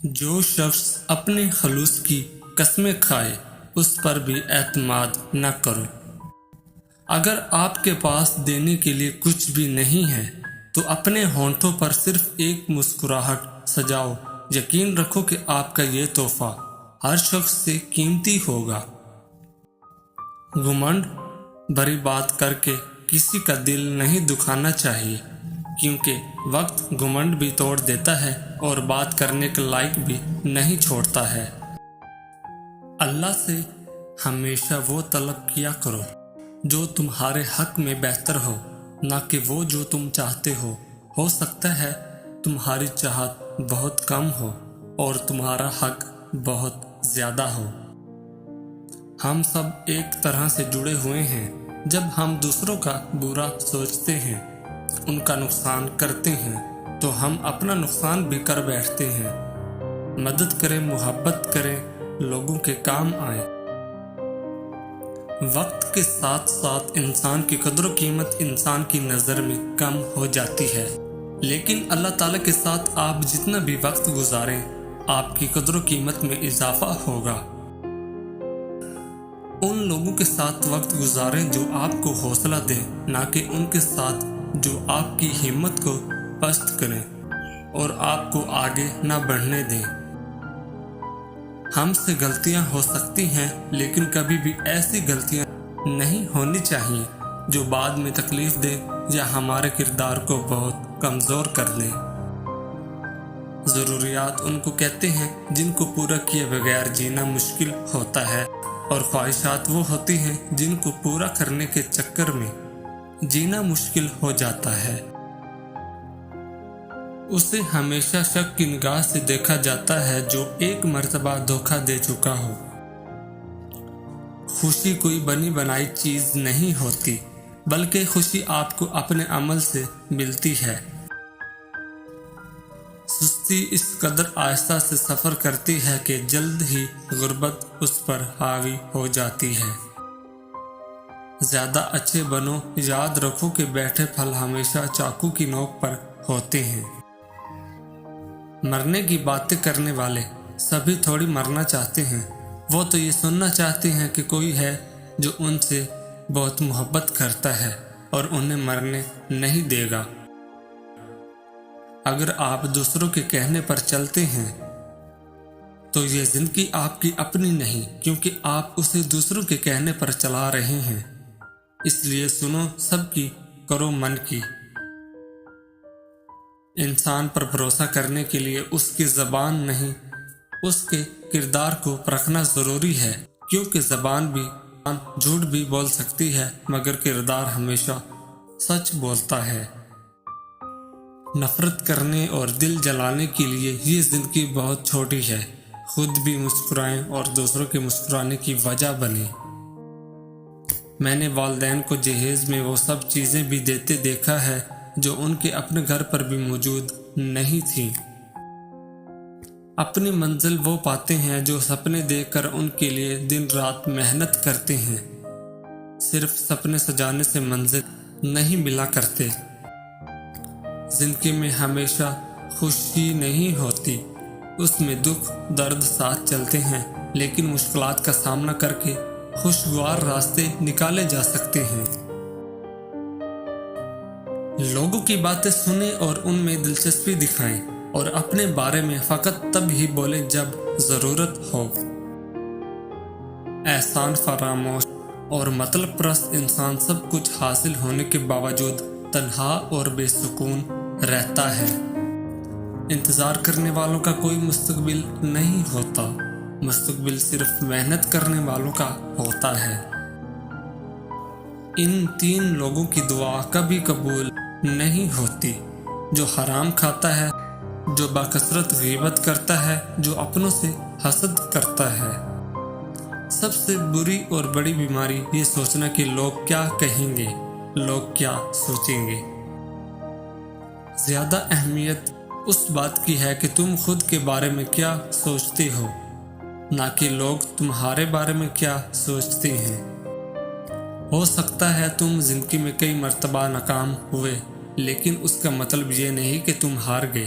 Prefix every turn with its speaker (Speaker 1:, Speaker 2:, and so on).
Speaker 1: جو شخص اپنے خلوص کی قسمیں کھائے اس پر بھی اعتماد نہ کرو۔ اگر آپ کے پاس دینے کے لیے کچھ بھی نہیں ہے تو اپنے ہونٹوں پر صرف ایک مسکراہٹ سجاؤ۔ یقین رکھو کہ آپ کا یہ تحفہ ہر شخص سے قیمتی ہوگا۔ گھمنڈ بھری بات کر کے کسی کا دل نہیں دکھانا چاہیے، کیونکہ وقت گھمنڈ بھی توڑ دیتا ہے اور بات کرنے کے لائق بھی نہیں چھوڑتا ہے۔ اللہ سے ہمیشہ وہ طلب کیا کرو جو تمہارے حق میں بہتر ہو، نہ کہ وہ جو تم چاہتے ہو۔ ہو سکتا ہے تمہاری چاہت بہت کم ہو اور تمہارا حق بہت زیادہ ہو۔ ہم سب ایک طرح سے جڑے ہوئے ہیں۔ جب ہم دوسروں کا برا سوچتے ہیں، ان کا نقصان کرتے ہیں، تو ہم اپنا نقصان بھی کر بیٹھتے ہیں۔ مدد کریں، محبت کریں، لوگوں کے کام آئیں۔ وقت کے ساتھ ساتھ انسان کی قدر و قیمت انسان کی نظر میں کم ہو جاتی ہے، لیکن اللہ تعالیٰ کے ساتھ آپ جتنا بھی وقت گزاریں آپ کی قدر و قیمت میں اضافہ ہوگا۔ ان لوگوں کے ساتھ وقت گزاریں جو آپ کو حوصلہ دیں، نہ کہ ان کے ساتھ جو آپ کی ہمت کو پست کریں اور آپ کو آگے نہ بڑھنے دیں۔ ہم سے غلطیاں ہو سکتی ہیں، لیکن کبھی بھی ایسی غلطیاں نہیں ہونی چاہیے جو بعد میں تکلیف دیں یا ہمارے کردار کو بہت کمزور کر دیں۔ ضروریات ان کو کہتے ہیں جن کو پورا کیے بغیر جینا مشکل ہوتا ہے، اور خواہشات وہ ہوتی ہیں جن کو پورا کرنے کے چکر میں جینا مشکل ہو جاتا ہے۔ اسے ہمیشہ شک کی نگاہ سے دیکھا جاتا ہے جو ایک مرتبہ دھوکہ دے چکا ہو۔ خوشی کوئی بنی بنائی چیز نہیں ہوتی، بلکہ خوشی آپ کو اپنے عمل سے ملتی ہے۔ سستی اس قدر آہستہ سے سفر کرتی ہے کہ جلد ہی غربت اس پر حاوی ہو جاتی ہے۔ زیادہ اچھے بنو، یاد رکھو کہ بیٹھے پھل ہمیشہ چاقو کی نوک پر ہوتے ہیں۔ مرنے کی باتیں کرنے والے سبھی تھوڑی مرنا چاہتے ہیں، وہ تو یہ سننا چاہتے ہیں کہ کوئی ہے جو ان سے بہت محبت کرتا ہے اور انہیں مرنے نہیں دے گا۔ اگر آپ دوسروں کے کہنے پر چلتے ہیں تو یہ زندگی آپ کی اپنی نہیں، کیونکہ آپ اسے دوسروں کے کہنے پر چلا رہے ہیں۔ اس لیے سنو سب کی، کرو من کی۔ انسان پر بھروسہ کرنے کے لیے اس کی زبان نہیں، اس کے کردار کو پرکھنا ضروری ہے، کیونکہ زبان بھی جھوٹ بھی بول سکتی ہے مگر کردار ہمیشہ سچ بولتا ہے۔ نفرت کرنے اور دل جلانے کے لیے یہ زندگی بہت چھوٹی ہے۔ خود بھی مسکرائیں اور دوسروں کے مسکرانے کی وجہ بنیں۔ میں نے والدین کو جہیز میں وہ سب چیزیں بھی دیتے دیکھا ہے جو ان کے اپنے گھر پر بھی موجود نہیں تھیں۔ اپنی منزل وہ پاتے ہیں جو سپنے دیکھ کر ان کے لیے دن رات محنت کرتے ہیں۔ صرف سپنے سجانے سے منزل نہیں ملا کرتے۔ زندگی میں ہمیشہ خوشی نہیں ہوتی، اس میں دکھ درد ساتھ چلتے ہیں، لیکن مشکلات کا سامنا کر کے خوشگوار راستے نکالے جا سکتے ہیں۔ لوگوں کی باتیں سنیں اور ان میں دلچسپی دکھائیں، اور اپنے بارے میں فقط تب ہی بولیں جب ضرورت ہو۔ احسان فراموش اور مطلب پرست انسان سب کچھ حاصل ہونے کے باوجود تنہا اور بے سکون رہتا ہے۔ انتظار کرنے والوں کا کوئی مستقبل نہیں ہوتا، مستقبل صرف محنت کرنے والوں کا ہوتا ہے۔ ان 3 لوگوں کی دعا کبھی قبول نہیں ہوتی: جو حرام کھاتا ہے، جو بکثرت غیبت کرتا ہے، جو اپنوں سے حسد کرتا ہے۔ سب سے بری اور بڑی بیماری یہ سوچنا کہ لوگ کیا کہیں گے، لوگ کیا سوچیں گے۔ زیادہ اہمیت اس بات کی ہے کہ تم خود کے بارے میں کیا سوچتے ہو، نہ کہ لوگ تمہارے بارے میں کیا سوچتے ہیں۔ ہو سکتا ہے تم زندگی میں کئی مرتبہ ناکام ہوئے، لیکن اس کا مطلب یہ نہیں کہ تم ہار گئے۔